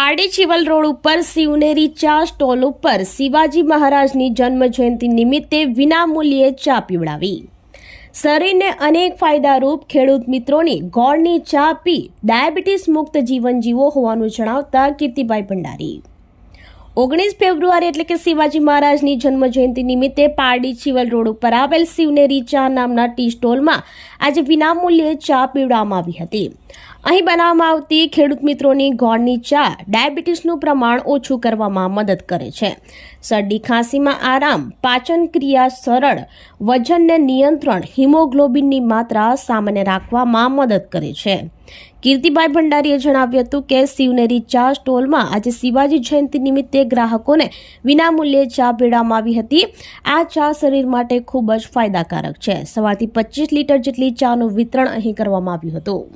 Pardi Chival road ઉપર શિવનેરી ચા stall ઉપર શિવાજી મહારાજની જન્મ જયંતિ નિમિત્તે વિનામૂલ્યે ચા પીવડાવી શરીરને અનેક ફાયદારૂપ ખેડૂત મિત્રોની ગોળની ચા પી ડાયાબિટીસ મુક્ત જીવન જીવો હોવાનું જણાવતા કીર્તિભાઈ ભંડારી 19 ફેબ્રુઆરી એટલે કે શિવાજી મહારાજની જન્મ જયંતિ નિમિત્તે પારડી ચિવલ રોડ ઉપર આવેલ શિવનેરી ચા નામના ટી સ્ટોલમાં આજે વિનામૂલ્યે ચા પીવડાવવામાં આવી હતી। અહીં બનાવવામાં આવતી ખેડૂત મિત્રોની ગોળની ચા ડાયાબિટીસનું પ્રમાણ ઓછું કરવામાં મદદ કરે છે, શરદી ખાંસીમાં આરામ, પાચન ક્રિયા સરળ, વજનને નિયંત્રણ, હિમોગ્લોબિનની માત્રા સામાન્ય રાખવામાં મદદ કરે છે। કીર્તિભાઈ ભંડારીએ જણાવ્યું હતું કે શિવનેરી ચા સ્ટોલમાં આજે શિવાજી જયંતિ નિમિત્તે ગ્રાહકોને વિનામૂલ્યે ચા પીવડાવવામાં આવી હતી। આ ચા શરીર માટે ખૂબ જ ફાયદાકારક છે। સવારથી 25 લીટર જેટલી ચાનું વિતરણ અહીં કરવામાં આવ્યું હતું।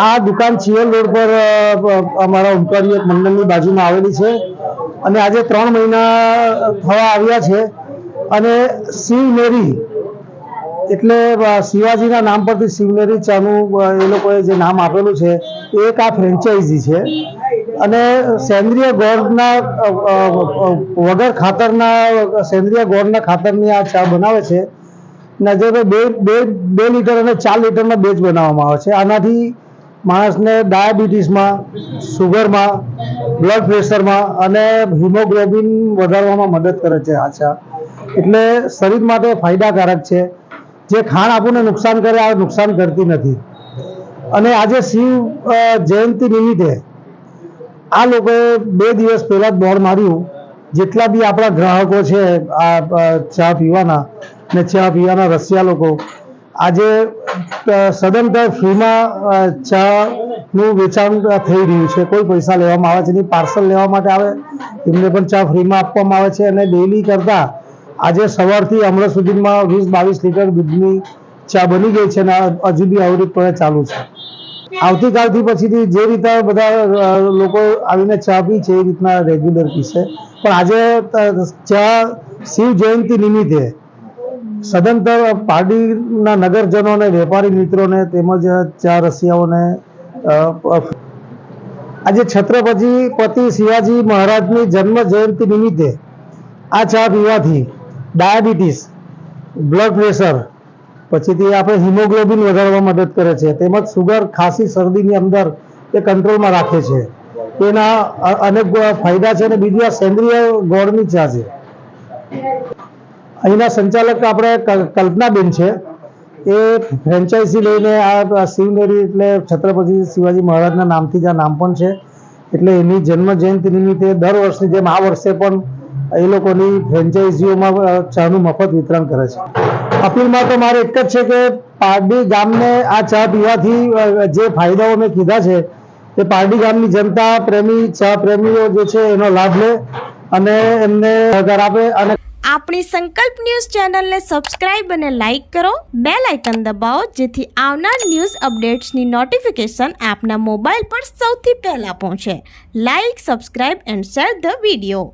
આ દુકાન ચિવલ રોડ પર અમારા ઓમકારી એક મંડળની બાજુમાં આવેલી છે અને આજે 3 મહિના થવા આવ્યા છે અને શિવનેરી એટલે શિવાજીના નામ પરથી શિવનેરી ચાનું એ લોકોએ જે નામ આપેલું છે એ એક આ ફ્રેન્ચાઇઝી છે અને સેન્દ્રિય ગોળના વગર ખાતરના સેન્દ્રિય ગોળના ખાતરની આ ચા બનાવે છે ને જે 2 લીટર અને 4 લીટરના બેચ બનાવવામાં આવે છે। આનાથી માણસને ડાયાબિટીસમાં, સુગરમાં, બ્લડ પ્રેશરમાં અને હિમોગ્લોબિન વધારવામાં મદદ કરે છે આ ચા, એટલે શરીર માટે ફાયદાકારક છે। જે ખાંડ આપણને નુકસાન કરે આ નુકસાન કરતી નથી અને આજે શિવ જયંતિ નિમિત્તે આ લોકોએ 2 દિવસ પહેલાં જ બોર્ડ માર્યું, જેટલા બી આપણા ગ્રાહકો છે આ ચા પીવાના ને ચા પીવાના રસિયા લોકો આજે સદંતર ફ્રીમાં ચાનું વેચાણ થઈ રહ્યું છે। કોઈ પૈસા લેવામાં આવે છે નહીં, પાર્સલ લેવા માટે આવે એમને પણ ચા ફ્રીમાં આપવામાં આવે છે અને ડેલી કરતાં આજે સવારથી હમણાં સુધીમાં 20-22 લીટર દૂધની ચા બની ગઈ છે અને હજુ બી અવિરતપણે ચાલુ છે। આવતીકાલથી પછીથી જે રીતે બધા લોકો આવીને ચા પી છે એ રીતના રેગ્યુલર પીશે, પણ આજે ચા શિવ જયંતિ નિમિત્તે સદંતર પારડીના નગરજનો અને વેપારી મિત્રોને તેમજ ચા રસિયાઓને આજે છત્રપતિ શિવાજી મહારાજની જન્મ જયંતિ નિમિત્તે આ ચા પીવાથી ડાયાબિટીસ, બ્લડ પ્રેશર, પછીથી આપણે હિમોગ્લોબિન વધારવા મદદ કરે છે, તેમજ સુગર, ખાંસી, શરદીની અંદર એ કંટ્રોલમાં રાખે છે। એના અનેક ફાયદા છે અને બીજું આ સેન્દ્રિય ગોળની ચા છે। અહીંના સંચાલક આપણે કલ્પનાબેન છે, એ ફ્રેન્ચાઇઝી લઈને આ શિવનેરી એટલે છત્રપતિ શિવાજી મહારાજના નામથી જ આ નામ પણ છે, એટલે એની જન્મ જયંતિ નિમિત્તે દર વર્ષની જેમ આ વર્ષે પણ એ લોકોની ફ્રેન્ચાઇઝીઓમાં ચાનું મફત વિતરણ કરે છે। અપીલમાં તો મારે એક જ છે કે પારડી ગામને આ ચા પીવાથી જે ફાયદાઓ મેં કીધા છે એ પારડી ગામની જનતા પ્રેમી ચા પ્રેમીઓ જે છે એનો લાભ લે અને એમને સહકાર આપે। અને આપણી સંકલ્પ ન્યૂઝ ચેનલને સબસ્ક્રાઇબ અને લાઇક કરો, બેલ આઇકન દબાવો જેથી આવનાર ન્યૂઝ અપડેટ્સની નોટિફિકેશન આપના મોબાઈલ પર સૌથી પહેલા પહોંચે। Like, subscribe and share the video.